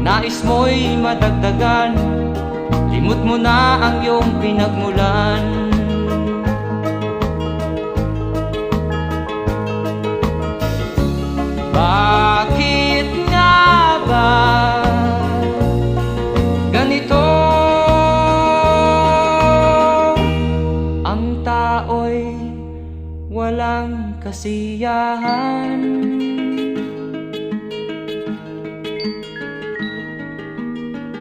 nais mo'y madagdagan, limot mo na ang iyong pinagmulan. Bakit nga ba ganito? Ang tao'y walang kasiyahan.